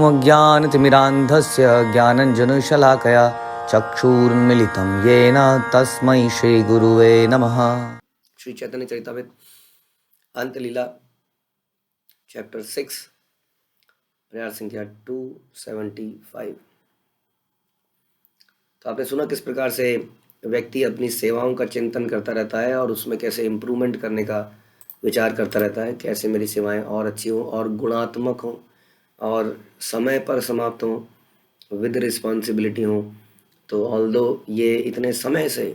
अज्ञानतिमिरान्धस्य ज्ञानञ्जनशलाकया चक्षुरुन्मिलितं येन तस्मै श्रीगुरुवे नमः। श्री चैतन्य चरितामृत अंत लीला चैप्टर 6 प्रयास संख्या 275। तो आपने सुना किस प्रकार से व्यक्ति अपनी सेवाओं का चिंतन करता रहता है और उसमें कैसे इम्प्रूवमेंट करने का विचार करता रहता है, कैसे मेरी सेवाएं और अच्छी हों और गुणात्मक हों और समय पर समाप्त हों, विद रिस्पॉन्सिबिलिटी हों। तो ऑल्दो ये इतने समय से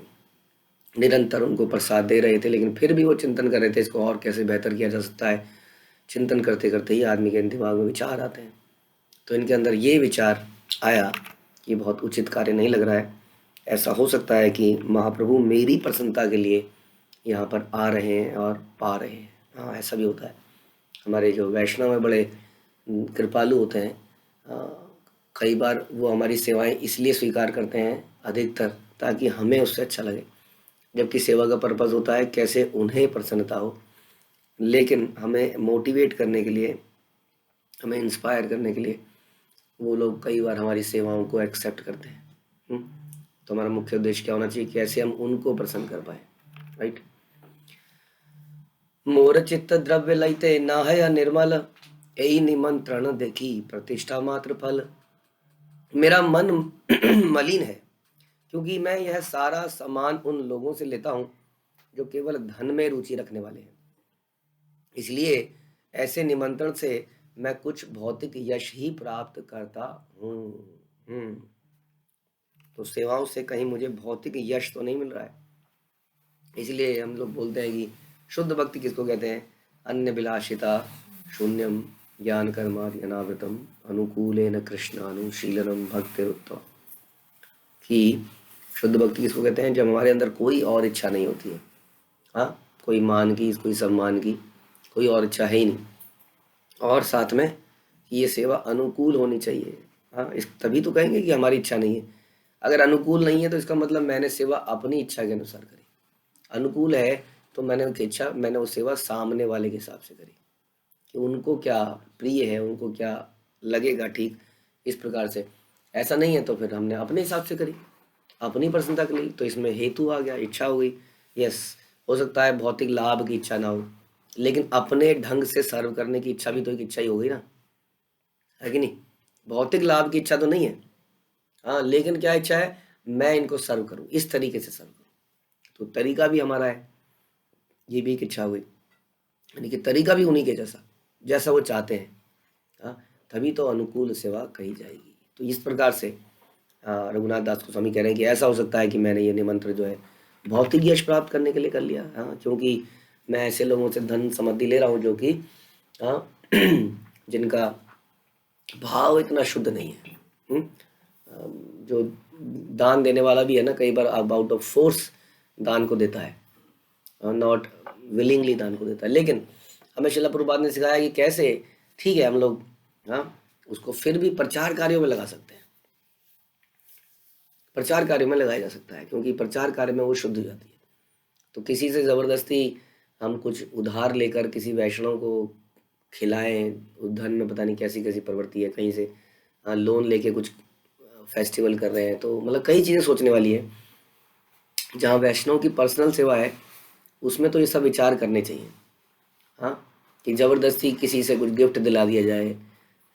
निरंतर उनको प्रसाद दे रहे थे, लेकिन फिर भी वो चिंतन कर रहे थे इसको और कैसे बेहतर किया जा सकता है। चिंतन करते करते ही आदमी के दिमाग में विचार आते हैं। तो इनके अंदर ये विचार आया कि बहुत उचित कार्य नहीं लग रहा है। ऐसा हो सकता है कि महाप्रभु मेरी प्रसन्नता के लिए यहाँ पर आ रहे हैं और पा रहे हैं। हाँ, ऐसा भी होता है। हमारे जो वैष्णव में बड़े कृपालु होते हैं, कई बार वो हमारी सेवाएं इसलिए स्वीकार करते हैं अधिकतर ताकि हमें उससे अच्छा लगे, जबकि सेवा का पर्पज़ होता है कैसे उन्हें प्रसन्नता हो। लेकिन हमें मोटिवेट करने के लिए, हमें इंस्पायर करने के लिए वो लोग कई बार हमारी सेवाओं को एक्सेप्ट करते हैं। तो हमारा मुख्य उद्देश्य क्या होना चाहिए, कैसे हम उनको प्रसन्न कर पाए, राइट। मोर चित्त द्रव्य लैते ना है निर्मल, यही निमंत्रण देखी प्रतिष्ठा मात्र फल। मेरा मन मलिन है क्योंकि मैं यह सारा सामान उन लोगों से लेता हूँ जो केवल धन में रुचि रखने वाले हैं। इसलिए ऐसे निमंत्रण से मैं कुछ भौतिक यश ही प्राप्त करता हूँ। तो सेवाओं से कहीं मुझे भौतिक यश तो नहीं मिल रहा है। इसलिए हम लोग बोलते हैं कि शुद्ध भक्ति किसको कहते हैं, अन्य विलासिता शून्यम ज्ञान कर्मादि अनावृतम अनुकूलेन कृष्णानुशीलनम भक्तिरुत्तम। कि शुद्ध भक्ति किसको कहते हैं, जब हमारे अंदर कोई और इच्छा नहीं होती है। हाँ, कोई मान की, कोई सम्मान की, कोई और इच्छा है ही नहीं, और साथ में ये सेवा अनुकूल होनी चाहिए। हाँ, इस तभी तो कहेंगे कि हमारी इच्छा नहीं है। अगर अनुकूल नहीं है तो इसका मतलब मैंने सेवा अपनी इच्छा के अनुसार करी। अनुकूल है तो मैंने वो सेवा सामने वाले के हिसाब से करी कि उनको क्या प्रिय है, उनको क्या लगेगा ठीक, इस प्रकार से। ऐसा नहीं है तो फिर हमने अपने हिसाब से करी, अपनी प्रसन्नता के लिए। तो इसमें हेतु आ गया, इच्छा हो गई। यस, हो सकता है भौतिक लाभ की इच्छा ना हो, लेकिन अपने ढंग से सर्व करने की इच्छा भी तो एक इच्छा ही हो गई ना, है कि नहीं। भौतिक लाभ की इच्छा तो नहीं है, हाँ, लेकिन क्या इच्छा है, मैं इनको सर्व करूं, इस तरीके से सर्व करूं। तो तरीका भी हमारा है, ये भी एक इच्छा हुई, यानी कि तरीका भी उन्हीं के जैसा जैसा वो चाहते हैं। हाँ, तभी तो अनुकूल सेवा कही जाएगी। तो इस प्रकार से रघुनाथ दास गोस्वामी कह रहे हैं कि ऐसा हो सकता है कि मैंने ये निमंत्रण जो है भौतिक यश प्राप्त करने के लिए कर लिया। हाँ, क्योंकि मैं ऐसे लोगों से धन समृद्धि ले रहा हूँ जो कि हाँ जिनका भाव इतना शुद्ध नहीं है। जो दान देने वाला भी है ना, कई बार आउट ऑफ फोर्स दान को देता है, नॉट विलिंगली दान को देता है। लेकिन हमें शिला प्रभुपाद ने सिखाया कि कैसे, ठीक है, हम लोग हाँ उसको फिर भी प्रचार कार्यों में लगा सकते हैं, प्रचार कार्य में लगाया जा सकता है, क्योंकि प्रचार कार्य में वो शुद्ध हो जाती है। तो किसी से ज़बरदस्ती हम कुछ उधार लेकर किसी वैष्णव को खिलाएं, धन में पता नहीं कैसी कैसी प्रवृत्ति है, कहीं से लोन लेके कुछ फेस्टिवल कर रहे हैं, तो मतलब कई चीज़ें सोचने वाली है। जहाँ वैष्णव की पर्सनल सेवा है उसमें तो ये सब विचार करने चाहिए। हाँ, कि ज़बरदस्ती किसी से कुछ गिफ्ट दिला दिया जाए,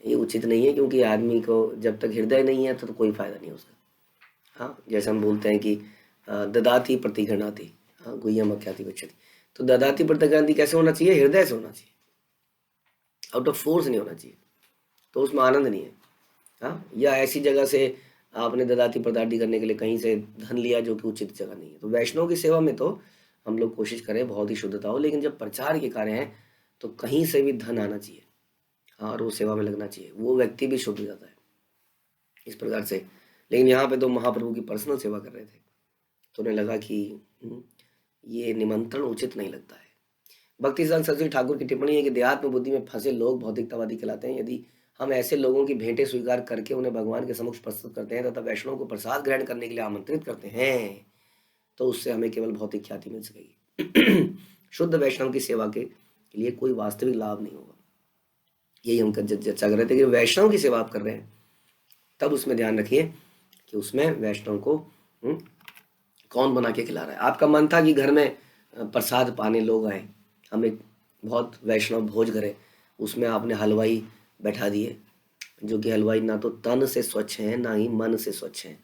ये उचित नहीं है, क्योंकि आदमी को जब तक हृदय नहीं है तो कोई फ़ायदा नहीं उसका। हाँ, जैसे हम बोलते हैं कि ददाति प्रतिगृह्णाति, हाँ, गुह्यम अख्याति गच्छति। तो ददाति प्रतिगृह्णाति कैसे होना चाहिए, हृदय से होना चाहिए, आउट ऑफ फोर्स नहीं होना चाहिए, तो उसमें आनंद नहीं है। हाँ, या ऐसी जगह से आपने ददाति प्रदाति करने के लिए कहीं से धन लिया जो कि उचित जगह नहीं है। तो वैष्णव की सेवा में तो हम लोग कोशिश करें बहुत ही शुद्धता हो, लेकिन जब प्रचार के कार्य हैं तो कहीं से भी धन आना चाहिए, हाँ, और वो सेवा में लगना चाहिए, वो व्यक्ति भी शुद्ध हो जाता है इस प्रकार से। लेकिन यहाँ पे तो महाप्रभु की पर्सनल सेवा कर रहे थे, तो उन्हें लगा कि ये निमंत्रण उचित नहीं लगता है। भक्ति सिद्धांत सरस्वती ठाकुर की टिप्पणी है कि देहात्म बुद्धि में फंसे लोग भौतिकतावादी कहलाते हैं। यदि हम ऐसे लोगों की भेंटें स्वीकार करके उन्हें भगवान के समक्ष प्रस्तुत करते हैं तथा वैष्णव को प्रसाद ग्रहण करने के लिए आमंत्रित करते हैं, तो उससे हमें केवल भौतिक ख्याति मिल सकेगी। शुद्ध वैष्णव की सेवा के लिए कोई वास्तविक लाभ नहीं होगा। यही हम चर्चा कर रहे थे कि वैष्णव की सेवा आप कर रहे हैं, तब उसमें ध्यान रखिए कि उसमें वैष्णव को कौन बना के खिला रहा है। आपका मन था कि घर में प्रसाद पाने लोग आए, हम एक बहुत वैष्णव भोज करें, उसमें आपने हलवाई बैठा दिए, जो कि हलवाई ना तो तन से स्वच्छ हैं ना ही मन से स्वच्छ हैं,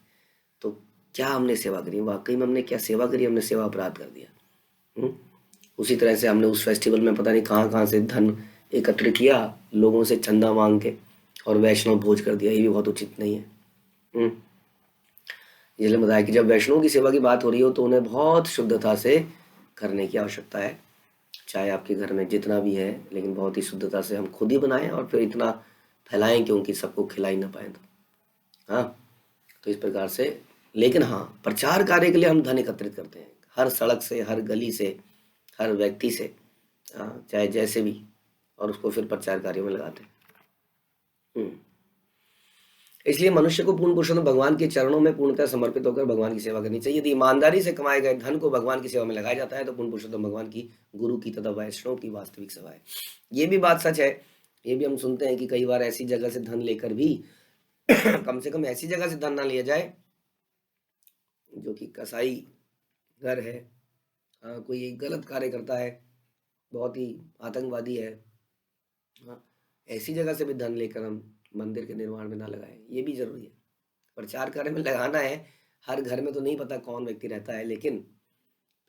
तो क्या हमने सेवा करी? वाकई में हमने क्या सेवा करी? हमने सेवा अपराध कर दिया। उसी तरह से हमने उस फेस्टिवल में पता नहीं कहाँ कहाँ से धन एकत्र किया, लोगों से चंदा मांग के, और वैष्णव भोज कर दिया। ये भी बहुत उचित नहीं है। इसलिए बताया कि जब वैष्णव की सेवा की बात हो रही हो तो उन्हें बहुत शुद्धता से करने की आवश्यकता है, चाहे आपके घर में जितना भी है, लेकिन बहुत ही शुद्धता से हम खुद ही बनाएं और फिर इतना फैलाएं क्योंकि सबको खिला ही ना पाए। तो हाँ, तो इस प्रकार से। लेकिन हाँ, प्रचार कार्य के लिए हम धन एकत्रित करते हैं, हर सड़क से, हर गली से, हर व्यक्ति से, चाहे जैसे भी, और उसको फिर प्रचार कार्यों में लगाते हैं। इसलिए मनुष्य को पूर्ण पुरुषोत्तम भगवान के चरणों में पूर्णतः समर्पित होकर भगवान की सेवा करनी चाहिए। यदि ईमानदारी से कमाए गए धन को भगवान की सेवा में लगाया जाता है तो पूर्ण पुरुषोत्तम भगवान की, गुरु की तथा वैष्णव की वास्तविक सेवा है। ये भी बात सच है, ये भी हम सुनते हैं कि कई बार ऐसी जगह से धन लेकर भी कम से कम ऐसी जगह से धन ना लिया जाए जो कि कसाई घर है, कोई एक गलत कार्य करता है, बहुत ही आतंकवादी है, ऐसी जगह से भी धन लेकर हम मंदिर के निर्माण में ना लगाएं। ये भी जरूरी है, प्रचार कार्य में लगाना है। हर घर में तो नहीं पता कौन व्यक्ति रहता है, लेकिन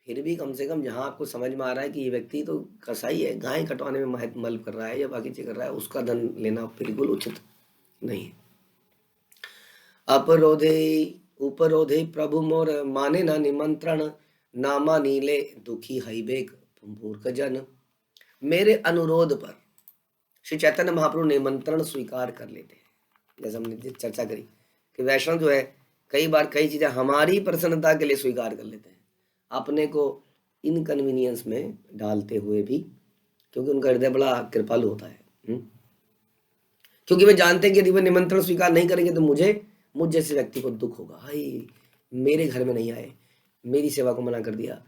फिर भी कम से कम जहां आपको समझ में आ रहा है कि ये व्यक्ति तो कसाई है, गाय कटवाने में मल कर रहा है या बाकी चीज कर रहा है, उसका धन लेना बिल्कुल उचित नहीं है। अपरोधे उपरोधे प्रभु मोर माने ना निमंत्रण, नामा नीले दुखी हईबेक मूर्ख जन। मेरे अनुरोध पर श्री चैतन्य महाप्रभु निमंत्रण स्वीकार कर लेते हैं। जैसे हमने चर्चा करी कि वैष्णव जो है कई बार कई चीजें हमारी प्रसन्नता के लिए स्वीकार कर लेते हैं, अपने को इनकन्वीनियंस में डालते हुए भी, क्योंकि उनका हृदय बड़ा कृपालु होता है। क्योंकि वे जानते हैं कि यदि वे निमंत्रण स्वीकार नहीं करेंगे तो मुझ जैसे व्यक्ति को दुख होगा, हाय मेरे घर में नहीं आए, मेरी सेवा को मना कर दिया,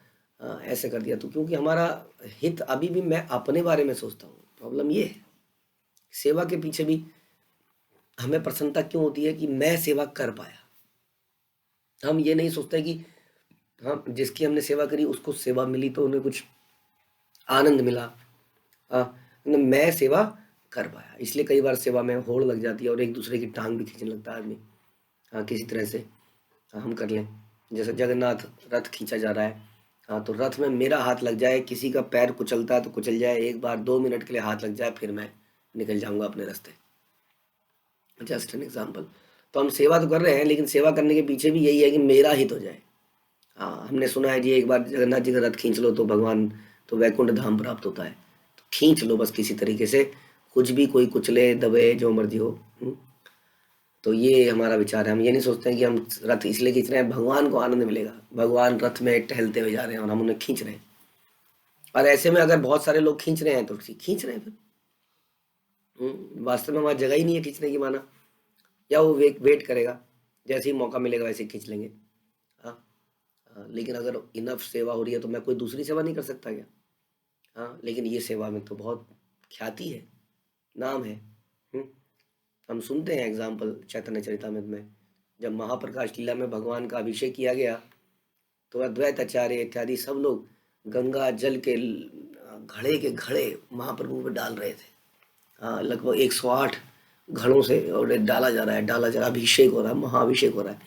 ऐसे कर दिया। तो क्योंकि हमारा हित अभी भी मैं अपने बारे में सोचता हूँ। प्रॉब्लम ये है, सेवा के पीछे भी हमें प्रसन्नता क्यों होती है कि मैं सेवा कर पाया। हम ये नहीं सोचते कि हम जिसकी हमने सेवा करी उसको सेवा मिली तो उन्हें कुछ आनंद मिला, मैं सेवा कर पाया। इसलिए कई बार सेवा में होड़ लग जाती है और एक दूसरे की टांग भी खींचने लगता है आदमी। किसी तरह से हम कर लें, जैसे जगन्नाथ रथ खींचा जा रहा है, तो रथ में मेरा हाथ लग जाए, किसी का पैर कुचलता है तो कुचल जाए, एक बार 2 मिनट के लिए हाथ लग जाए, फिर मैं निकल जाऊंगा अपने रास्ते। Just an example. तो हम सेवा तो कर रहे हैं, लेकिन सेवा करने के पीछे भी यही है कि मेरा हित हो जाए। हमने सुना है जी एक बार जगन्नाथ जी का रथ खींच लो तो भगवान तो वैकुंठ धाम प्राप्त होता है, तो खींच लो बस किसी तरीके से, कुछ भी कोई कुचले दबे जो मर्जी हो। तो ये हमारा विचार है। हम ये नहीं सोचते हैं कि हम रथ इसलिए खींच रहे हैं भगवान को आनंद मिलेगा, भगवान रथ में टहलते हुए जा रहे हैं और हम उन्हें खींच रहे हैं। और ऐसे में अगर बहुत सारे लोग खींच रहे हैं तो खींच रहे हैं, फिर वास्तव में हमारी जगह ही नहीं है खींचने की, माना, या वो वेट करेगा, जैसे ही मौका मिलेगा वैसे ही खींच लेंगे। लेकिन अगर इनफ सेवा हो रही है तो मैं कोई दूसरी सेवा नहीं कर सकता क्या? लेकिन ये सेवा में तो बहुत ख्याति है, नाम है। हम सुनते हैं एग्जाम्पल चैतन्य चरितामृत में, जब महाप्रकाश लीला में भगवान का अभिषेक किया गया तो अद्वैत आचार्य इत्यादि सब लोग गंगा जल के घड़े के घड़े महाप्रभु पर डाल रहे थे। लगभग 108 घड़ों से और डाला जा रहा है, अभिषेक हो रहा है, महाअभिषेक हो रहा है।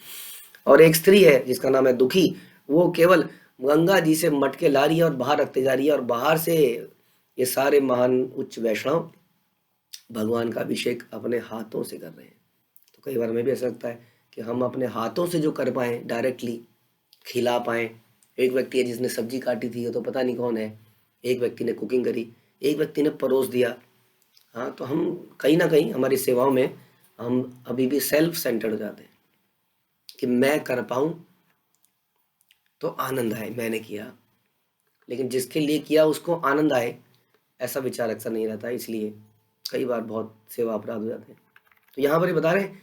और एक स्त्री है जिसका नाम है दुखी, वो केवल गंगा जी से मटके ला रही है और बाहर रखते जा रही है, और बाहर से ये सारे महान उच्च वैष्णव भगवान का अभिषेक अपने हाथों से कर रहे हैं। तो कई बार हमें भी ऐसा लगता है कि हम अपने हाथों से जो कर पाए, डायरेक्टली खिला पाए। एक व्यक्ति है जिसने सब्जी काटी थी, वो तो पता नहीं कौन है, एक व्यक्ति ने कुकिंग करी, एक व्यक्ति ने परोस दिया। तो हम कहीं ना कहीं हमारी सेवाओं में हम अभी भी सेल्फ सेंटर्ड हो जाते हैं कि मैं कर पाऊं तो आनंद आए, मैंने किया, लेकिन जिसके लिए किया उसको आनंद आए, ऐसा विचार अक्सर नहीं रहता। इसलिए कई बार बहुत सेवा अपराध हो जाते हैं। तो यहाँ पर ये बता रहे हैं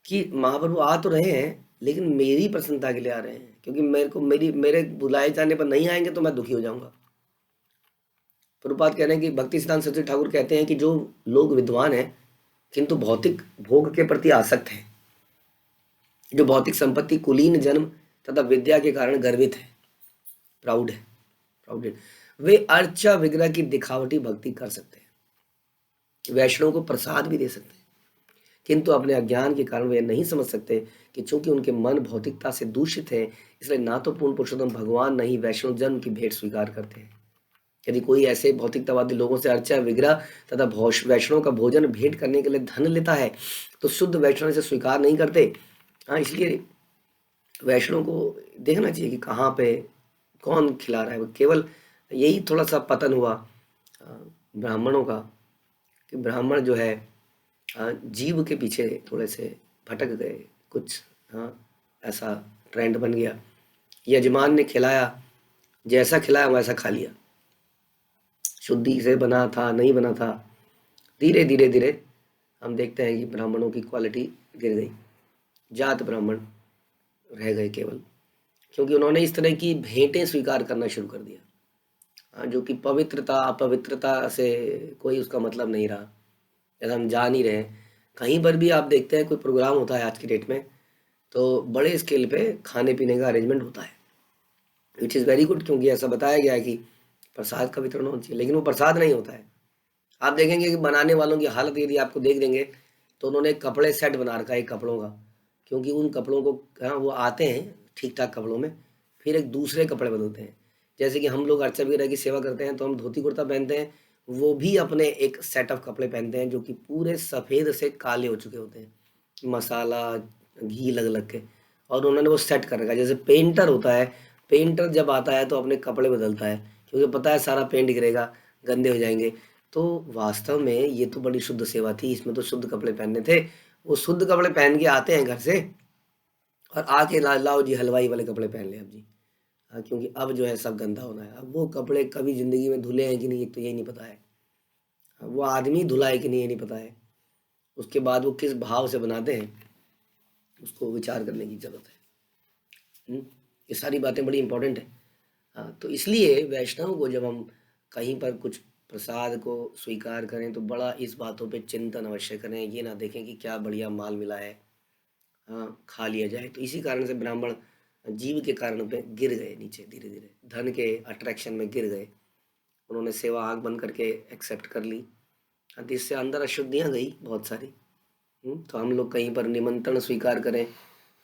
कि महाप्रभु आ तो रहे हैं लेकिन मेरी प्रसन्नता के लिए आ रहे हैं, क्योंकि मेरे बुलाए जाने पर नहीं आएंगे तो मैं दुखी हो जाऊंगा। प्रभुपाद कह रहे हैं कि भक्ति सिद्धांत सरस्वती ठाकुर कहते हैं कि जो लोग विद्वान हैं किंतु भौतिक भोग के प्रति आसक्त हैं, जो भौतिक संपत्ति, कुलीन जन्म तथा विद्या के कारण गर्वित है, प्राउड है, वे अर्चा विग्रह की दिखावटी भक्ति कर सकते हैं, वैष्णव को प्रसाद भी दे सकते हैं, किंतु अपने अज्ञान के कारण वे नहीं समझ सकते कि चूंकि उनके मन भौतिकता से दूषित है, इसलिए ना तो पूर्ण पुरुषोत्तम भगवान नहीं वैष्णव जन्म की भेंट स्वीकार करते हैं। यदि कोई ऐसे भौतिकतावादी लोगों से अर्चा विग्रह तथा वैष्णव का भोजन भेंट करने के लिए धन लेता है तो शुद्ध वैष्णव से स्वीकार नहीं करते। हाँ, इसलिए वैष्णव को देखना चाहिए कि कहाँ पे कौन खिला रहा है। केवल यही थोड़ा सा पतन हुआ ब्राह्मणों का कि ब्राह्मण जो है जीव के पीछे थोड़े से भटक गए कुछ। हाँ, ऐसा ट्रेंड बन गया, यजमान ने खिलाया, जैसा खिलाया वैसा खा लिया, शुद्धि से बना था नहीं बना था। धीरे धीरे धीरे हम देखते हैं कि ब्राह्मणों की क्वालिटी गिर गई, जात ब्राह्मण रह गए केवल, क्योंकि उन्होंने इस तरह की भेंटें स्वीकार करना शुरू कर दिया जो कि पवित्रता अपवित्रता से कोई उसका मतलब नहीं रहा। जैसा हम जान ही रहे हैं, कहीं पर भी आप देखते हैं कोई प्रोग्राम होता है आज की डेट में तो बड़े स्केल पे खाने पीने का अरेंजमेंट होता है, विच इज़ वेरी गुड, क्योंकि ऐसा बताया गया है कि प्रसाद का वितरण होना चाहिए, लेकिन वो प्रसाद नहीं होता है। आप देखेंगे कि बनाने वालों की हालत यदि आपको देख देंगे तो उन्होंने कपड़े सेट बना रखा है कपड़ों का, क्योंकि उन कपड़ों को वो आते हैं ठीक ठाक कपड़ों में, फिर एक दूसरे कपड़े बदलते हैं। जैसे कि हम लोग अर्चा वगैरह की सेवा करते हैं तो हम धोती कुर्ता पहनते हैं, वो भी अपने एक सेट ऑफ कपड़े पहनते हैं जो कि पूरे सफ़ेद से काले हो चुके होते हैं, मसाला घी लग लग के, और उन्होंने वो सेट कर रखा है। जैसे पेंटर होता है, पेंटर जब आता है तो अपने कपड़े बदलता है क्योंकि पता है सारा पेंट गिरेगा, गंदे हो जाएंगे। तो वास्तव में ये तो बड़ी शुद्ध सेवा थी, इसमें तो शुद्ध कपड़े पहनने थे। वो शुद्ध कपड़े पहन के आते हैं घर से और आके लाओ जी हलवाई वाले कपड़े पहन ले अब जी। हाँ, क्योंकि अब जो है सब गंदा होना है। अब वो कपड़े कभी ज़िंदगी में धुले हैं कि नहीं, एक तो यही नहीं पता है। वो आदमी धुला है कि नहीं, ये नहीं पता है। उसके बाद वो किस भाव से बनाते हैं, उसको विचार करने की ज़रूरत है। ये सारी बातें बड़ी इंपॉर्टेंट है। हाँ, तो इसलिए वैष्णव को जब हम कहीं पर कुछ प्रसाद को स्वीकार करें तो बड़ा इस बातों पे चिंतन अवश्य करें, ये ना देखें कि क्या बढ़िया माल मिला है, हाँ खा लिया जाए। तो इसी कारण से ब्राह्मण जीव के कारण पे गिर गए नीचे, धीरे धीरे धन के अट्रैक्शन में गिर गए। उन्होंने सेवा आँख बंद करके एक्सेप्ट कर ली, जिससे अंदर अशुद्धियाँ गई बहुत सारी। तो हम लोग कहीं पर निमंत्रण स्वीकार करें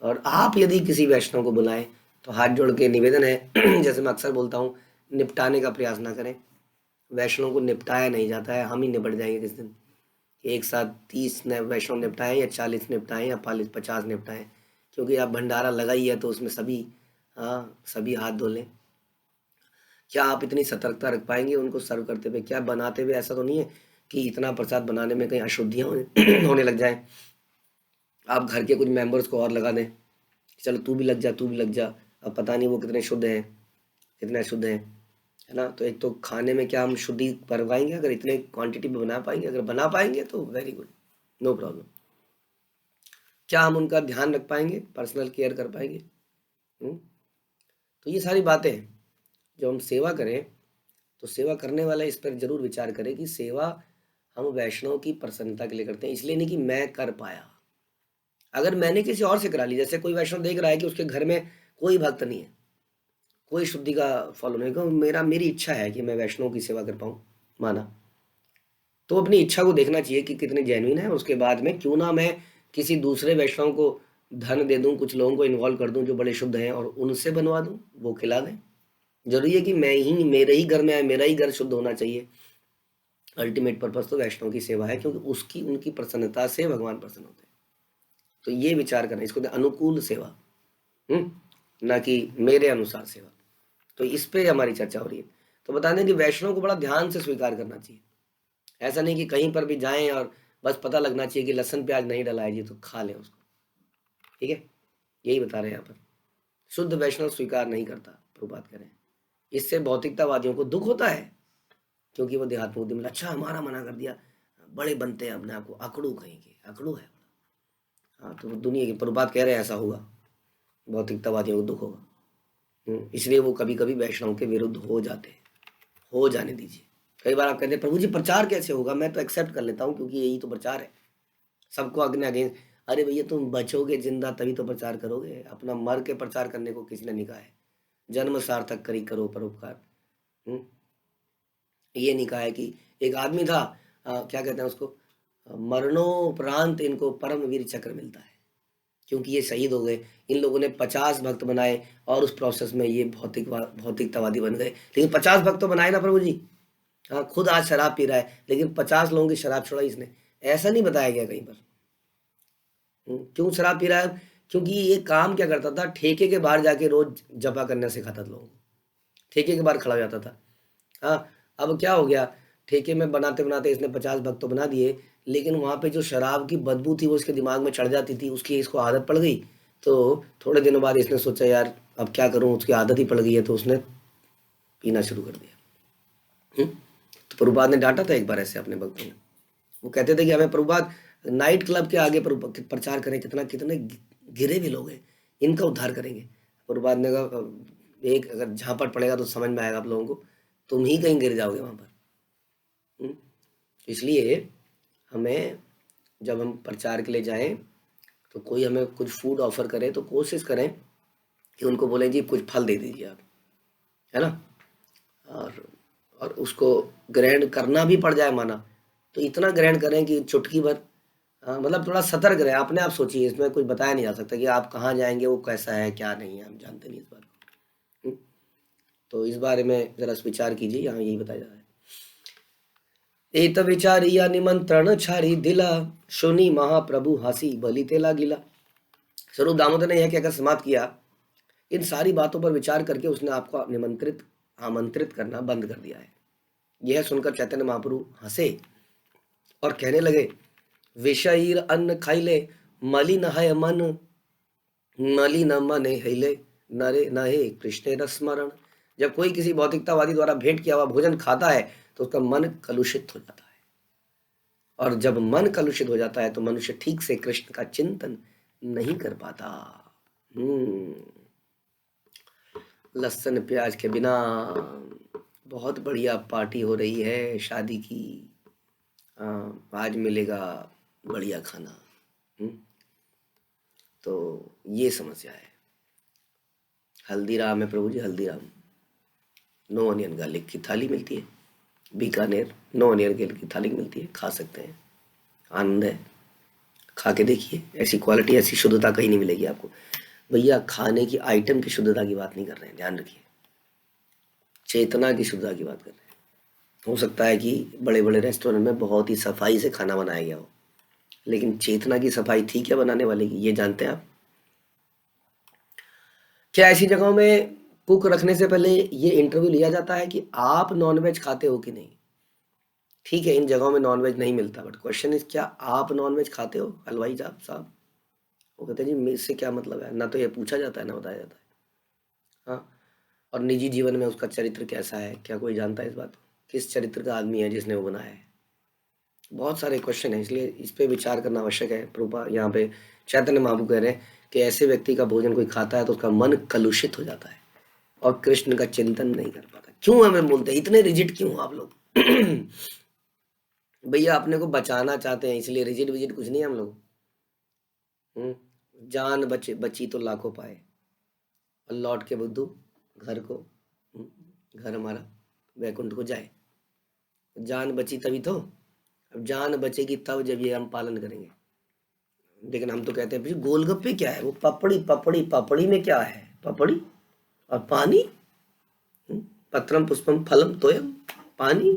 और आप यदि किसी वैष्णव को बुलाएं तो हाथ जोड़ के निवेदन है जैसे मैं अक्सर बोलता हूँ, निपटाने का प्रयास ना करें। वैष्णव को निपटाया नहीं जाता है, हम ही निपट जाएंगे किस दिन। एक साथ 30 वैष्णव निपटाएं या 40 निपटाएं या 50 निपटाएं, क्योंकि आप भंडारा लगाई है तो उसमें सभी, हाँ सभी हाथ धो लें। क्या आप इतनी सतर्कता रख पाएंगे उनको सर्व करते हुए? क्या बनाते हुए ऐसा तो नहीं है कि इतना प्रसाद बनाने में कहीं अशुद्धियाँ होने लग जाए? आप घर के कुछ मेंबर्स को और लगा दें, चलो तू भी लग जा, तू भी लग जा। अब पता नहीं वो कितने शुद्ध हैं, कितने अशुद्ध हैं, है ना। तो एक तो खाने में क्या हम शुद्धि कर पाएंगे? अगर इतने क्वांटिटी में बना पाएंगे, अगर बना पाएंगे तो वेरी गुड, नो प्रॉब्लम। क्या हम उनका ध्यान रख पाएंगे, पर्सनल केयर कर पाएंगे? तो ये सारी बातें हैं। जब हम सेवा करें तो सेवा करने वाला इस पर जरूर विचार करे कि सेवा हम वैष्णव की प्रसन्नता के लिए करते हैं, इसलिए नहीं कि मैं कर पाया। अगर मैंने किसी और से करा ली, जैसे कोई वैष्णव देख रहा है कि उसके घर में कोई भक्त नहीं है, कोई शुद्धि का फॉलो नहीं, क्यों मेरी इच्छा है कि मैं वैष्णव की सेवा कर पाऊँ, माना, तो अपनी इच्छा को देखना चाहिए कि कितनी जेन्युइन है। उसके बाद में क्यों ना मैं किसी दूसरे वैष्णव को धन दे दूं, कुछ लोगों को इन्वॉल्व कर दूं जो बड़े शुद्ध हैं और उनसे बनवा दूं, वो खिला दें। जरूरी है कि मेरे ही घर में आए, मेरा ही घर शुद्ध होना चाहिए? अल्टीमेट पर्पस तो वैष्णव की सेवा है, क्योंकि उसकी उनकी प्रसन्नता से भगवान प्रसन्न होते हैं। तो ये विचार करना, इसको अनुकूल सेवा, ना कि मेरे अनुसार सेवा। तो इस पे हमारी चर्चा हो रही है। तो बता दें कि वैष्णव को बड़ा ध्यान से स्वीकार करना चाहिए। ऐसा नहीं कि कहीं पर भी जाएं और बस पता लगना चाहिए कि लहसुन प्याज नहीं डला है जी तो खा लें उसको, ठीक है। यही बता रहे हैं यहाँ पर। शुद्ध वैष्णव स्वीकार नहीं करता, प्रभुपाद कह रहे हैं। इससे भौतिकतावादियों को दुख होता है, क्योंकि वो देहात्म बुद्धि में अच्छा हमारा मना कर दिया, बड़े बनते हैं अपने आप को, अकड़ू कहेंगे, अकड़ू है। हाँ, तो दुनिया के प्रभुपाद कह रहे हैं ऐसा होगा, भौतिकतावादियों को दुख होगा। इसलिए वो कभी कभी वैष्णव के विरुद्ध हो जाते हैं। हो जाने दीजिए, कई बार आप कहते हैं प्रभु जी प्रचार कैसे होगा, मैं तो एक्सेप्ट कर लेता हूँ क्योंकि यही तो प्रचार है, सबको अग्नि अगेंस्ट। अरे भैया तुम बचोगे जिंदा तभी तो प्रचार करोगे, अपना मर के प्रचार करने को किसी ने नहीं कहा है। जन्म सार्थक करी करो परोपकार। हम्म, ये नहीं कहा है कि एक आदमी था, क्या कहते हैं उसको, मरणोपरांत इनको परम वीर चक्र मिलता है क्योंकि ये शहीद हो गए। इन लोगों ने 50 भक्त बनाए और उस प्रोसेस में ये भौतिकतावादी बन गए। लेकिन 50 भक्त तो बनाए ना प्रभु जी। हाँ, खुद आज शराब पी रहा है लेकिन 50 लोगों की शराब छोड़ाई इसने, ऐसा नहीं बताया गया कहीं पर। क्यों शराब पी रहा है? क्योंकि ये काम क्या करता था, ठेके के बाहर जाके रोज जपा करना सिखाता था लोगों को, ठेके के बाहर खड़ा हो जाता था। हाँ, अब क्या हो गया, ठेके में बनाते बनाते इसने 50 भक्त तो बना दिए, लेकिन वहाँ पे जो शराब की बदबू थी वो इसके दिमाग में चढ़ जाती थी, उसकी इसको आदत पड़ गई। तो थोड़े दिनों बाद इसने सोचा यार अब क्या करूँ, उसकी आदत ही पड़ गई है, तो उसने पीना शुरू कर दिया। तो प्रभुपाद ने डांटा था एक बार ऐसे अपने भक्तों को। वो कहते थे कि हमें प्रभुपाद नाइट क्लब के आगे प्रचार करें, कितना कितने गिरे भी लोग हैं, इनका उद्धार करेंगे। प्रभुपाद ने कहा एक अगर झापट पड़ेगा तो समझ में आएगा आप लोगों को, तुम ही कहीं गिर जाओगे वहाँ पर। इसलिए हमें जब हम प्रचार के लिए जाएं तो कोई हमें कुछ फूड ऑफर करे तो कोशिश करें कि उनको बोलें जी कुछ फल दे दीजिए आप, है ना, और उसको ग्रहण करना भी पड़ जाए माना तो इतना ग्रहण करें कि चुटकी भर। मतलब थोड़ा सतर्क रहें, अपने आप सोचिए, इसमें कुछ बताया नहीं जा सकता कि आप कहाँ जाएंगे, वो कैसा है क्या नहीं है, हम जानते नहीं इस बात को। तो इस बारे में जरा विचार कीजिए, यहाँ यही बताया जा रहा है। एत विचारिया निमंत्रण छारी दिला, सुनी महाप्रभु हंसी बलि तेला गिला। स्वरूप दामोदर ने यह कहकर समाप्त किया, इन सारी बातों पर विचार करके उसने आपको आमंत्रित करना बंद कर दिया है। यह सुनकर चैतन्य महाप्रभु हंसे और कहने लगे, विषयीर अन्न खाइले मलिन है मन, मलिन मन हिले नरे नहे कृष्ण स्मरण। जब कोई किसी भौतिकतावादी द्वारा भेंट किया हुआ भोजन खाता है तो उसका मन कलुषित हो जाता है, और जब मन कलुषित हो जाता है तो मनुष्य ठीक से कृष्ण का चिंतन नहीं कर पाता। लहसुन प्याज के बिना बहुत बढ़िया पार्टी हो रही है शादी की, आज मिलेगा बढ़िया खाना। तो ये समस्या है। हल्दीराम है प्रभु जी, हल्दीराम नो अनियन गार्लिक की थाली मिलती है, बीकानेर नो अनियन गार्लिक की थाली मिलती है, खा सकते हैं, आनंद है, खा के देखिए, ऐसी क्वालिटी ऐसी शुद्धता कहीं नहीं मिलेगी आपको। भैया खाने की आइटम की शुद्धता की बात नहीं कर रहे हैं, ध्यान रखिए, चेतना की शुद्धता की बात कर रहे हैं। हो सकता है कि बड़े बड़े रेस्टोरेंट में बहुत ही सफाई से खाना बनाया गया हो, लेकिन चेतना की सफाई थी क्या बनाने वाले की, ये जानते हैं आप? क्या ऐसी जगहों में कुक रखने से पहले ये इंटरव्यू लिया जाता है कि आप नॉनवेज खाते हो कि नहीं? ठीक है, इन जगहों में नॉनवेज नहीं मिलता, बट क्वेश्चन इज क्या आप नॉनवेज खाते हो हलवाई साहब? वो कहते हैं जी इससे क्या मतलब है, ना तो ये पूछा जाता है ना बताया जाता है। हाँ, और निजी जीवन में उसका चरित्र कैसा है, क्या कोई जानता है इस बात को? किस चरित्र का आदमी है जिसने वो बनाया है? बहुत सारे क्वेश्चन हैं, इसलिए इस पे विचार करना आवश्यक है। प्रभुपा यहाँ पे चैतन्य महाप्रभु कह रहे हैं कि ऐसे व्यक्ति का भोजन कोई खाता है तो उसका मन कलुषित हो जाता है और कृष्ण का चिंतन नहीं कर पाता। क्यों हमें बोलते हैं इतने रिजिड क्यों आप लोग? भैया अपने को बचाना चाहते हैं इसलिए रिजिड विजिड कुछ नहीं है हम लोग। जान बची तो लाखों पाए, और लौट के बुद्धू घर को, घर हमारा वैकुंठ को जाए। जान बची तभी तो, अब जान बचेगी तब जब ये हम पालन करेंगे। लेकिन हम तो कहते हैं भाई गोलगप्पे क्या है, वो पपड़ी पपड़ी पपड़ी में क्या है, पपड़ी और पानी, पत्रम पुष्पम फलम तोयम, पानी,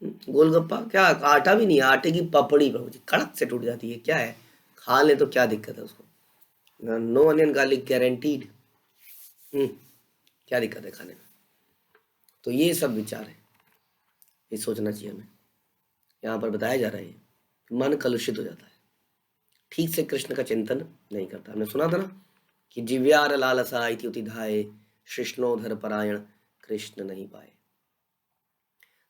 गोलगप्पा क्या, आटा भी नहीं, आटे की पपड़ी प्रभु जी कड़क से टूट जाती है, क्या है, खा ले तो क्या दिक्कत है उसको, नो अनियन गार्लिक गारंटीड, क्या दिक्कत है खाने में? तो ये सब विचार है, ये सोचना चाहिए हमें। यहाँ पर बताया जा रहा है मन कलुषित हो जाता है, ठीक से कृष्ण का चिंतन नहीं करता। हमने सुना था ना कि जिव्यार लालसा इति उति धाये, कृष्णोधर परायण कृष्ण नहीं पाए।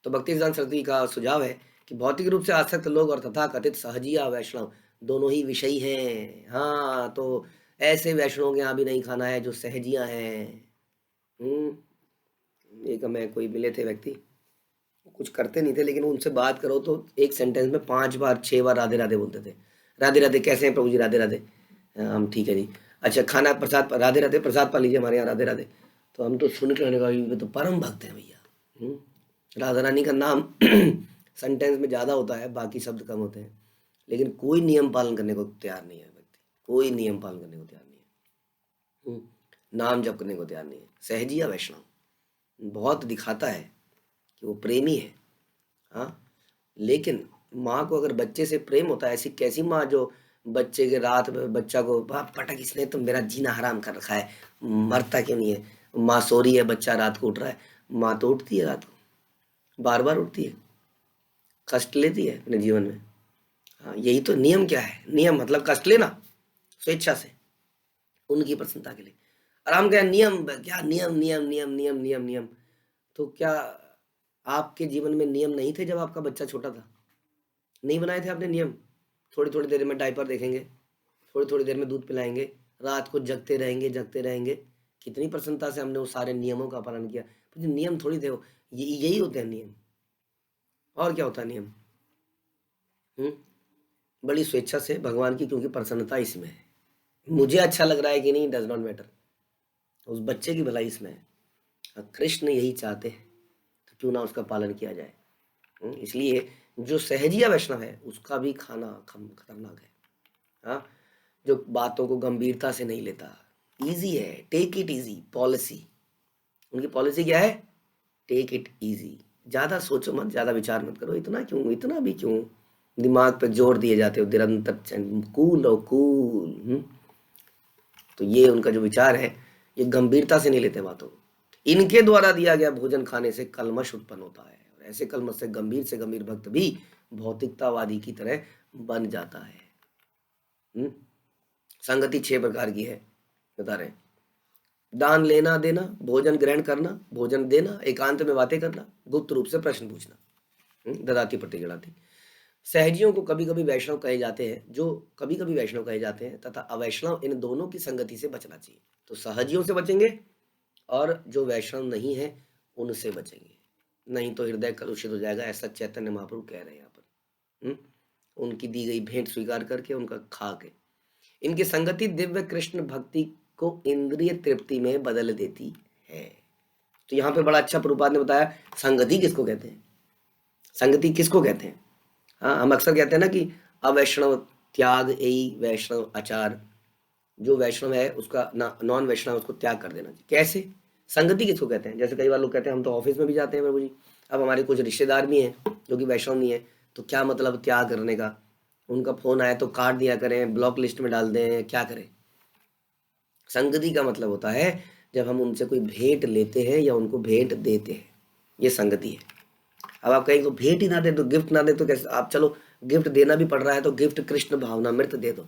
तो भक्ति सिद्धांत सरस्वती का सुझाव है कि भौतिक रूप से आसक्त लोग और तथा कथित सहजिया वैष्णव दोनों ही विषयी हैं। हाँ, तो ऐसे वैष्णवों के यहाँ भी नहीं खाना है जो सहजियां हैं। एक हमें कोई मिले थे व्यक्ति, कुछ करते नहीं थे, लेकिन उनसे बात करो तो एक सेंटेंस में 5 बार 6 बार राधे राधे बोलते थे। राधे राधे, कैसे हैं प्रभु जी? राधे राधे। हम ठीक है जी। अच्छा, खाना प्रसाद, राधे राधे, प्रसाद पा लीजिए हमारे यहाँ, राधे राधे। तो हम तो सुन के रहने का, ये तो परम भक्त हैं भैया। राधा रानी का नाम सेंटेंस में ज़्यादा होता है, बाकी शब्द कम होते हैं, लेकिन कोई नियम पालन करने को तैयार नहीं है व्यक्ति, कोई नियम पालन करने को तैयार नहीं है। नाम जप करने को तैयार नहीं है। सहजिया वैष्णव बहुत दिखाता है कि वो प्रेमी है, हाँ, लेकिन माँ को अगर बच्चे से प्रेम होता है, ऐसी कैसी माँ जो बच्चे के रात में बच्चा को बाप पटक, इसने तो मेरा जीना हराम कर रखा है, मरता क्यों नहीं है? माँ सो रही है, बच्चा रात को उठ रहा है, माँ तो उठती है रात को, बार बार उठती है, कष्ट लेती है अपने जीवन में। हाँ, यही तो नियम। क्या है नियम? मतलब कष्ट लेना स्वेच्छा से, उनकी प्रसन्नता के लिए। और हम क्या नियम, क्या नियम नियम नियम नियम नियम नियम? तो क्या आपके जीवन में नियम नहीं थे जब आपका बच्चा छोटा था? नहीं बनाए थे आपने नियम? थोड़ी थोड़ी देर में डायपर देखेंगे, थोड़ी थोड़ी देर में दूध पिलाएंगे, रात को जगते रहेंगे जगते रहेंगे। कितनी प्रसन्नता से हमने उस सारे नियमों का पालन किया। तो नियम थोड़ी थे वो, यही होते हैं नियम। और क्या होता है नियम? बड़ी स्वेच्छा से भगवान की, क्योंकि प्रसन्नता इसमें है। मुझे अच्छा लग रहा है कि नहीं, डज नॉट मैटर, उस बच्चे की भलाई इसमें है। कृष्ण यही चाहते हैं, तो क्यों ना उसका पालन किया जाए। इसलिए जो सहजिया वैष्णव है उसका भी खाना खतरनाक है। हाँ, जो बातों को गंभीरता से नहीं लेता, इजी है, टेक इट इजी पॉलिसी। उनकी पॉलिसी क्या है? टेक इट इजी, ज़्यादा सोचो मत, ज़्यादा विचार मत करो, इतना क्यों, इतना भी क्यों दिमाग पे जोर दिए जाते हो निरंतर, कूल और कूल। तो ये उनका जो विचार है, ये गंभीरता से नहीं लेते बातों को। इनके द्वारा दिया गया भोजन खाने से कलमश उत्पन्न होता है, और ऐसे कलमश से गंभीर भक्त भी भौतिकतावादी की तरह बन जाता है। संगति 6 प्रकार की है, बता रहे हैं। दान लेना देना, भोजन ग्रहण करना, भोजन देना, एकांत में बातें करना, गुप्त रूप से प्रश्न पूछना, ददाती प्रतिगणाती। सहजियों को कभी कभी वैष्णव कहे जाते हैं, जो कभी कभी वैष्णव कहे जाते हैं, तथा अवैष्णव, इन दोनों की संगति से बचना चाहिए। तो सहजियों से बचेंगे, और जो वैष्णव नहीं है उनसे बचेंगे, नहीं तो हृदय कलुषित हो जाएगा, ऐसा चैतन्य महाप्रभु कह रहे हैं यहाँ पर। उनकी दी गई भेंट स्वीकार करके, उनका खा के। इनकी संगति दिव्य कृष्ण भक्ति को इंद्रिय तृप्ति में बदल देती है। तो यहाँ पे बड़ा अच्छा प्रभुपाद ने बताया संगति किसको कहते हैं, संगति किसको कहते हैं। हाँ, हम अक्सर कहते हैं ना कि अवैष्णव त्याग एई वैष्णव आचार, जो वैष्णव है उसका नॉन वैष्णव उसको त्याग कर देना चाहिए। कैसे? संगति किसको कहते हैं? जैसे कई बार लोग कहते हैं हम तो ऑफिस में भी जाते हैं प्रभु जी, अब हमारे कुछ रिश्तेदार भी हैं जो कि वैष्णव नहीं है, तो क्या मतलब त्याग करने का? उनका फोन आया तो काट दिया करें, ब्लॉक लिस्ट में डाल दें, क्या करें? संगति का मतलब होता है जब हम उनसे कोई भेंट लेते हैं या उनको भेंट देते हैं, ये संगति है। अब आप कहेंगे तो भेंट ही ना दे, तो गिफ्ट ना दे तो कैसे? आप चलो गिफ्ट देना भी पड़ रहा है तो गिफ्ट कृष्ण भावनामृत दे दो,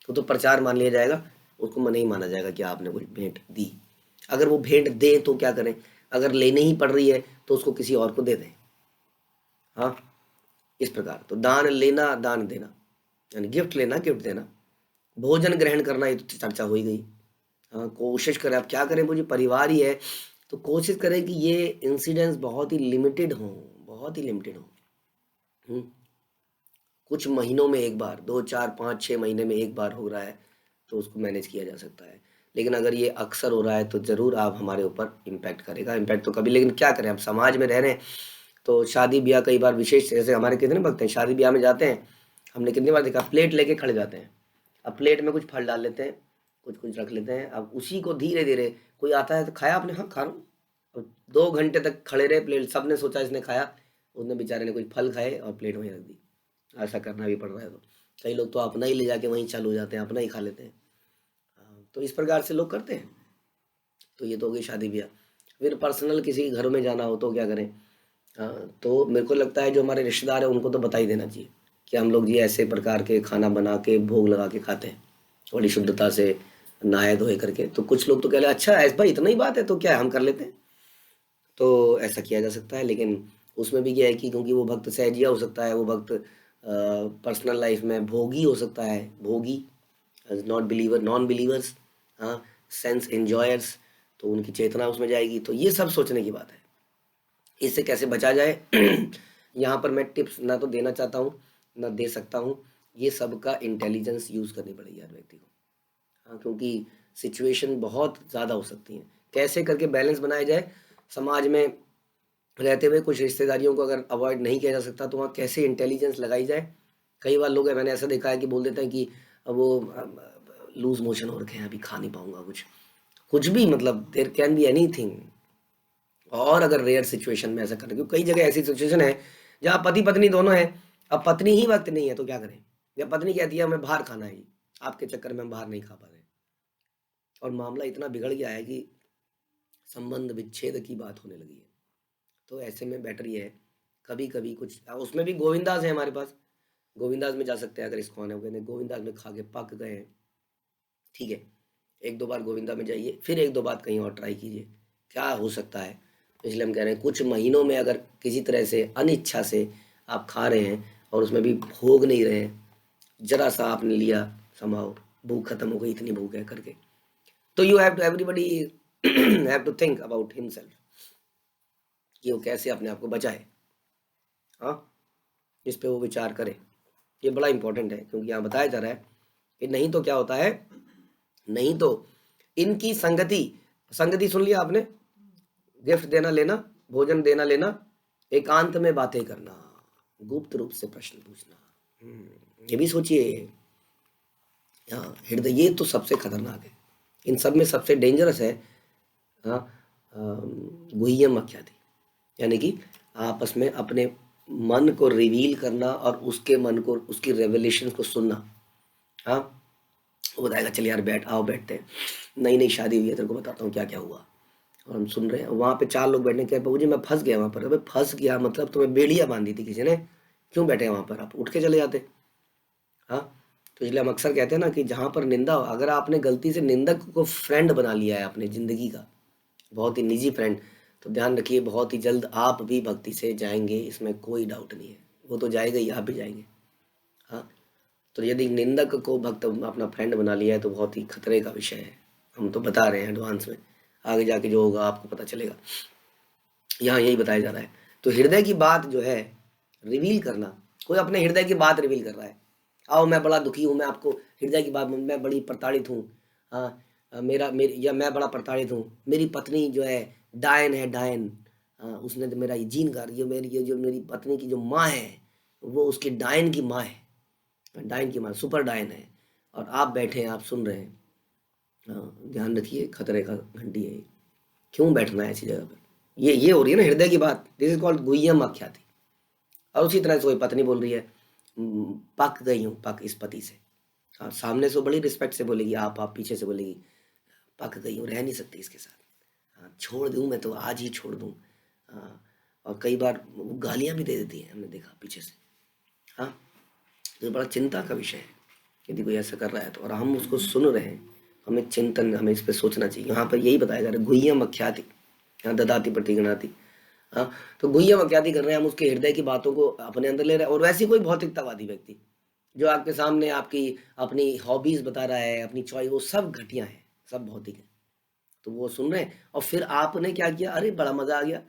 तो प्रचार मान लिया जाएगा, उसको नहीं माना जाएगा कि आपने कोई भेंट दी। अगर वो भेंट दे तो क्या करें? अगर लेने ही पड़ रही है तो उसको किसी और को दे दें। हाँ, इस प्रकार तो दान लेना दान देना, यानी गिफ्ट लेना गिफ्ट देना, भोजन ग्रहण करना, ये तो चर्चा हो ही गई। हाँ, कोशिश करें, आप क्या करें, मुझे परिवार ही है तो कोशिश करें कि ये इंसिडेंट्स बहुत ही लिमिटेड हों, बहुत ही लिमिटेड हों। कुछ महीनों में एक बार, 2 4 5 6 महीने में एक बार हो रहा है तो उसको मैनेज किया जा सकता है। लेकिन अगर ये अक्सर हो रहा है तो ज़रूर आप हमारे ऊपर इम्पैक्ट करेगा, इम्पैक्ट तो कभी। लेकिन क्या करें, हम समाज में रह रहे हैं तो शादी ब्याह कई बार विशेष, जैसे हमारे कितने भक्त हैं शादी ब्याह में जाते हैं, हमने कितनी बार देखा प्लेट लेके खड़े जाते हैं, अब प्लेट में कुछ फल डाल लेते हैं, कुछ कुछ रख लेते हैं, अब उसी को धीरे धीरे कोई आता है तो खाया आपने? हाँ खा रहा हूँ। अब 2 घंटे तक खड़े रहे, प्लेट सबने सोचा इसने खाया, उसने बेचारे ने कुछ फल खाए और प्लेट वहीं रख दी। ऐसा करना भी पड़ रहा है। तो कई लोग तो अपना ही ले जाके वहीं चालू हो जाते हैं, अपना ही खा लेते हैं। तो इस प्रकार से लोग करते हैं। तो ये तो हो गई शादी ब्याह। फिर पर्सनल किसी के घर में जाना हो तो क्या करें? तो मेरे को लगता है जो हमारे रिश्तेदार हैं उनको तो बता ही देना चाहिए कि हम लोग ये ऐसे प्रकार के खाना बना के भोग लगा के खाते हैं, बड़ी शुद्धता से नहाए धोए करके। तो कुछ लोग तो कह रहे हैं अच्छा ऐसा भाई इतना ही बात है तो क्या है, हम कर लेते हैं। तो ऐसा किया जा सकता है, लेकिन उसमें भी क्या है कि क्योंकि वो भक्त सहजिया हो सकता है, वो भक्त पर्सनल लाइफ में भोगी हो सकता है, भोगी नॉट बिलीवर, नॉन बिलीवर्स, हाँ, सेंस एंजॉयर्स, तो उनकी चेतना उसमें जाएगी। तो ये सब सोचने की बात है। इससे कैसे बचा जाए यहाँ पर मैं टिप्स ना तो देना चाहता हूँ ना दे सकता हूँ, ये सबका इंटेलिजेंस यूज़ करनी पड़ेगी हर व्यक्ति को। हाँ, क्योंकि सिचुएशन बहुत ज़्यादा हो सकती हैं, कैसे करके बैलेंस बनाया जाए। समाज में रहते हुए कुछ रिश्तेदारियों को अगर अवॉइड नहीं किया जा सकता तो वहाँ कैसे इंटेलिजेंस लगाई जाए। कई बार लोग मैंने ऐसा देखा है कि बोल देते हैं कि अब वो लूज मोशन हो रखे हैं, अभी खा नहीं पाऊंगा कुछ कुछ भी, मतलब देयर कैन बी एनीथिंग। और अगर रेयर सिचुएशन में ऐसा करें, क्योंकि कई जगह ऐसी सिचुएशन है जहाँ पति पत्नी दोनों हैं, अब पत्नी ही वक्त नहीं है तो क्या करें, या पत्नी कहती है हमें बाहर खाना है, आपके चक्कर में हम बाहर नहीं खा पा रहे, और मामला इतना बिगड़ गया है कि संबंध विच्छेद की बात होने लगी है। तो ऐसे में बेटर ये है, कभी कभी कुछ, उसमें भी गोविंदास है हमारे पास, गोविंदास में जा सकते हैं। अगर इसको आने कहते हैं गोविंदास में खा के पक गए हैं, ठीक है, एक दो बार गोविंदा में जाइए, फिर एक दो बार कहीं और ट्राई कीजिए, क्या हो सकता है। तो इसलिए हम कह रहे हैं कुछ महीनों में अगर किसी तरह से अनिच्छा से आप खा रहे हैं और उसमें भी भोग नहीं रहे हैं, जरा सा आपने लिया, समाओ भूख खत्म हो गई, इतनी भूख है करके, तो you have to, everybody have to think about himself कि वो कैसे अपने आप को बचाए। हाँ, इस पे वो विचार करे, ये बड़ा इंपॉर्टेंट है, क्योंकि यहाँ बताया जा रहा है कि नहीं तो क्या होता है, नहीं तो इनकी संगति, संगति सुन लिया आपने, गिफ्ट देना लेना, भोजन देना लेना, एकांत में बातें करना, गुप्त रूप से प्रश्न पूछना, ये भी सोचिए। हाँ, हृदय, ये तो सबसे खतरनाक है, इन सब में सबसे डेंजरस है। हाँ, गुह्यम आख्याति, यानी कि आपस में अपने मन को रिवील करना और उसके मन को, उसकी रेवलेशन को सुनना। हाँ, वो बताएगा चल यार बैठ, आओ बैठते हैं, नई नई शादी हुई है, तेरे को बताता हूँ क्या क्या हुआ, और हम सुन रहे हैं। वहाँ पे चार लोग बैठने के, बाबू जी मैं फंस गया वहाँ पर। अबे फंस गया मतलब तुम्हें बेड़ियाँ बांधी थी किसी ने, क्यों बैठे वहाँ पर, आप उठ के चले जाते। हाँ, तो इसलिए हम अक्सर कहते हैं ना कि जहाँ पर निंदा हो, अगर आपने गलती से निंदक को फ्रेंड बना लिया है अपने ज़िंदगी का, बहुत ही निजी फ्रेंड, तो ध्यान रखिए बहुत ही जल्द आप भी भक्ति से जाएंगे, इसमें कोई डाउट नहीं है, वो तो जाएगा ही, आप भी जाएंगे। हाँ, तो यदि निंदक को भक्त अपना फ्रेंड बना लिया है तो बहुत ही खतरे का विषय है, हम तो बता रहे हैं एडवांस में, आगे जाके जो होगा आपको पता चलेगा। यहाँ यही बताया जा रहा है। तो हृदय की बात जो है रिवील करना, कोई अपने हृदय की बात रिवील कर रहा है, आओ मैं बड़ा दुखी हूँ, मैं आपको हृदय की बात, मैं बड़ी प्रताड़ित हूँ, हाँ, मेरा मेरी, या मैं बड़ा प्रताड़ित हूँ, मेरी पत्नी जो है डायन है, डायन, हाँ, उसने तो मेरा ये जीन कर, ये जो मेरी पत्नी की जो माँ है वो उसकी डायन की माँ है, डायन की माँ सुपर डायन है, और आप बैठे हैं, आप सुन रहे हैं। हाँ, ध्यान रखिए खतरे का घंटी है, क्यों बैठना है ऐसी जगह पर। ये हो रही है ना हृदय की बात, दिस इज कॉल्ड गुह्यम आख्याति। और उसी तरह से कोई पत्नी बोल रही है पक गई हूँ, पक इस पति से, हाँ, सामने से बड़ी रिस्पेक्ट से बोलेगी, आप पीछे से बोलेगी पक गई हूँ, रह नहीं सकती इसके साथ, हाँ, छोड़ दूँ मैं तो आज ही छोड़ दूँ। हाँ, और कई बार वो गालियाँ भी दे देती हैं, हमने देखा पीछे से। हाँ, तो बड़ा चिंता का विषय है यदि कोई ऐसा कर रहा है तो, और हम उसको सुन रहे हैं, हमें चिंतन, हमें इस पर सोचना चाहिए। यहाँ पर यही बताया जा रहा है, गुह्यम आख्याति, यहाँ ददाति प्रतिगणाति। हाँ, तो गुह्यम आख्याति कर रहे हैं हम, उसके हृदय की बातों को अपने अंदर ले रहे हैं। और वैसे कोई भौतिकतावादी व्यक्ति जो आपके सामने आपकी अपनी हॉबीज बता रहा है, अपनी चॉइस, वो सब घटिया है, सब भौतिक है, तो वो सुन रहे हैं। और फिर आपने क्या किया, अरे बड़ा मजा आ गया,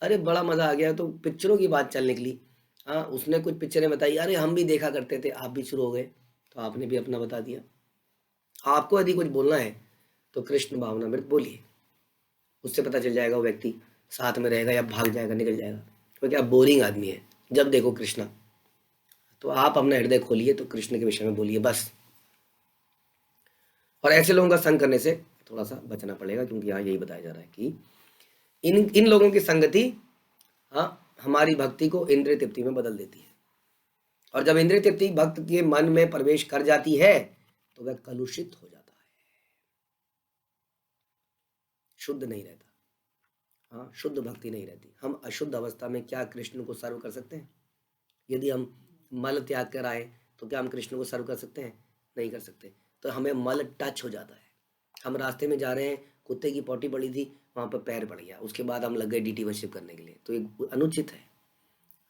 अरे बड़ा मजा आ गया, तो पिक्चरों की बात चल निकली। हाँ, उसने कुछ पिक्चरें बताई, अरे हम भी देखा करते थे, आप भी शुरू हो गए, तो आपने भी अपना बता दिया। आपको यदि कुछ बोलना है तो कृष्ण भावनामृत बोलिए, उससे पता चल जाएगा वो व्यक्ति साथ में रहेगा या भाग जाएगा, निकल जाएगा, क्योंकि आप बोरिंग आदमी है, जब देखो कृष्णा। तो आप अपना हृदय खोलिए तो कृष्ण के विषय में बोलिए बस। और ऐसे लोगों का संग करने से थोड़ा सा बचना पड़ेगा, क्योंकि यहाँ यही बताया जा रहा है कि इन लोगों की संगति, हाँ, हमारी भक्ति को इंद्रिय तृप्ति में बदल देती है, और जब इंद्रिय तृप्ति भक्त के मन में प्रवेश कर जाती है तो वह कलुषित हो जाता है, शुद्ध नहीं रहता। हाँ, शुद्ध भक्ति नहीं रहती। हम अशुद्ध अवस्था में क्या कृष्ण को सर्व कर सकते हैं? यदि हम मल त्याग कर आए तो क्या हम कृष्ण को सर्व कर सकते हैं? नहीं कर सकते। तो हमें मल टच हो जाता है, हम रास्ते में जा रहे हैं, कुत्ते की पॉटी पड़ी थी, वहाँ पर पैर पड़ गया, उसके बाद हम लग गए डीटी वर्शिप करने के लिए, तो ये अनुचित है।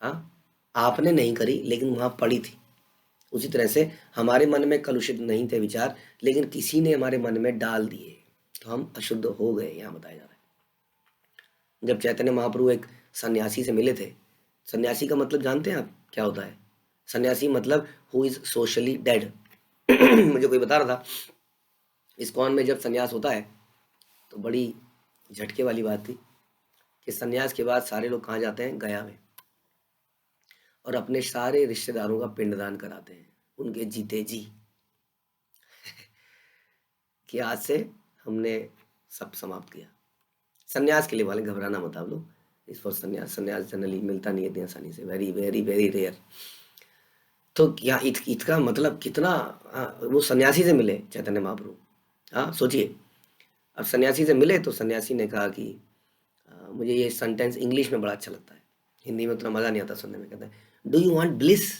हाँ, आपने नहीं करी लेकिन वहाँ पड़ी थी। उसी तरह से हमारे मन में कलुषित नहीं थे विचार, लेकिन किसी ने हमारे मन में डाल दिए तो हम अशुद्ध हो गए, यहाँ बताया जा रहा है। जब चैतन्य महाप्रभु एक सन्यासी से मिले थे। सन्यासी का मतलब जानते हैं आप क्या होता है? सन्यासी मतलब हु इज सोशली डेड। मुझे कोई बता रहा था इस्कॉन में जब सन्यास होता है तो बड़ी झटके वाली बात थी कि सन्यास के बाद सारे लोग कहाँ जाते हैं? गया में, और अपने सारे रिश्तेदारों का पिंडदान कराते हैं उनके जीते जी, कि आज से हमने सब समाप्त किया। सन्यास के लिए वाले घबराना मत आप लोग, इस फॉर सन्यास। सन्यास जनरली मिलता नहीं है इतनी आसानी से, वेरी वेरी वेरी रेयर। तो क्या इसका मतलब कितना वो सन्यासी से मिले चैतन्य महाप्रभु। हाँ सोचिए, अब सन्यासी से मिले तो सन्यासी ने कहा कि मुझे ये सेंटेंस इंग्लिश में बड़ा अच्छा लगता है, हिंदी में उतना मज़ा नहीं आता सुनने में। कहता है, do you want bliss?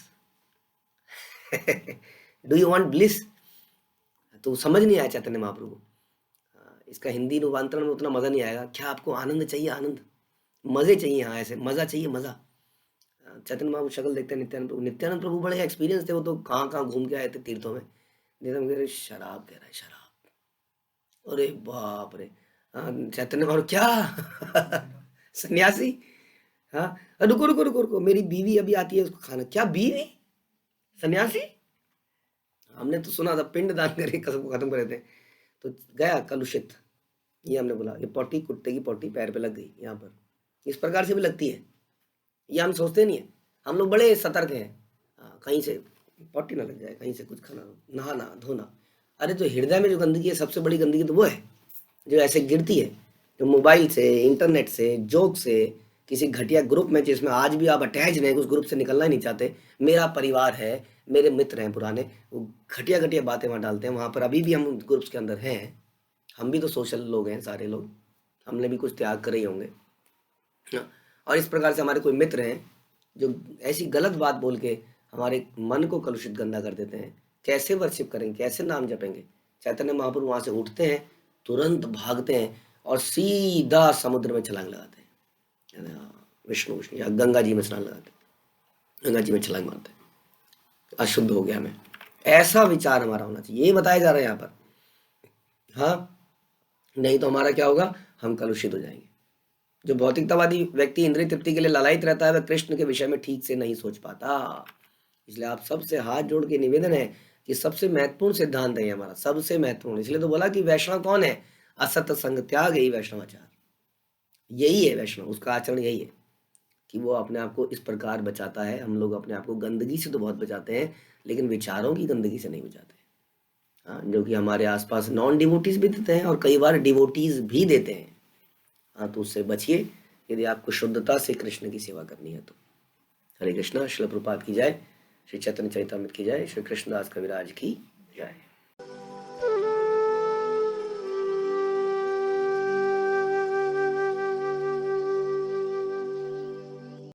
Do you want bliss? तो समझ नहीं आया चैतन्य महाप्रभु को। इसका हिंदी रूपांतरण में उतना मज़ा नहीं आएगा। क्या आपको आनंद चाहिए? आनंद, मज़े चाहिए। हाँ ऐसे मज़ा चाहिए, मज़ा। चैतन्य महाप्रभु शक्ल देखते हैं नित्यानंद प्रभु। नित्यानंद प्रभु बड़े एक्सपीरियंस थे, वो तो कहाँ कहाँ घूम के आए थे तीर्थों में। नित्यानंद कह रहे शराब, कह रहा है शराब। अरे बाप रे। चैतन्य महाप्रभु क्या? सन्यासी? हाँ, रुको रुको रुको रुको, मेरी बीवी अभी आती है उसको खाना। क्या बीवी? सन्यासी? हमने तो सुना था पिंड दान करके कसम खत्म कर देते हैं। तो गया कलुषित, ये हमने बोला, ये पॉटी, कुत्ते की पॉटी पैर पे लग गई यहाँ पर, इस प्रकार से भी लगती है। ये हम सोचते नहीं है, हम लोग बड़े सतर्क हैं। कहीं से पॉटी ना लग जाए, कहीं से कुछ खाना, नहाना धोना। अरे तो हृदय में जो गंदगी है, सबसे बड़ी गंदगी तो वो है जो ऐसे गिरती है, जो मोबाइल से, इंटरनेट से, जोक से, किसी घटिया ग्रुप में जिसमें आज भी आप अटैच हैं, उस ग्रुप से निकलना ही नहीं चाहते। मेरा परिवार है, मेरे मित्र हैं पुराने, वो घटिया घटिया बातें वहाँ डालते हैं, वहाँ पर अभी भी हम ग्रुप्स के अंदर हैं। हम भी तो सोशल लोग हैं सारे लोग, हमने भी कुछ त्याग करे ही होंगे। और इस प्रकार से हमारे कोई मित्र हैं जो ऐसी गलत बात बोल के हमारे मन को कलुषित गंदा कर देते हैं। कैसे वर्शिप करेंगे, कैसे नाम जपेंगे? चैतन्य महाप्रभु वहाँ से उठते हैं, तुरंत भागते हैं और सीधा समुद्र में छलांग लगाते हैं। विष्णु विष्णु, या गंगा जी में स्नान लगाते हैं, गंगा जी में छलांग मारते हैं, अशुद्ध हो गया मैं। ऐसा विचार हमारा होना चाहिए, ये बताया जा रहा है यहाँ पर। हाँ, नहीं तो हमारा क्या होगा? हम कलुषित हो जाएंगे। जो भौतिकतावादी व्यक्ति इंद्रिय तृप्ति के लिए लालायित रहता है, वह कृष्ण के विषय में ठीक से नहीं सोच पाता। इसलिए आप सबसे हाथ जोड़ के निवेदन है कि सबसे महत्वपूर्ण सिद्धांत है हमारा, सबसे महत्वपूर्ण। इसलिए तो बोला कि वैष्णव कौन है? असत संग त्याग, यही वैष्णवाचार, यही है वैष्णव। उसका आचरण यही है कि वो अपने आप को इस प्रकार बचाता है। हम लोग अपने आप को गंदगी से तो बहुत बचाते हैं, लेकिन विचारों की गंदगी से नहीं बचाते। हाँ, जो कि हमारे आसपास नॉन डिवोटीज भी देते हैं और कई बार डिवोटीज भी देते हैं। हाँ, तो उससे बचिए यदि आपको शुद्धता से कृष्ण की सेवा करनी है तो। हरे कृष्णा। श्रील प्रभुपाद की जय, श्री चैतन्य चरितामृत की जय, श्री कृष्णदास कविराज की जय।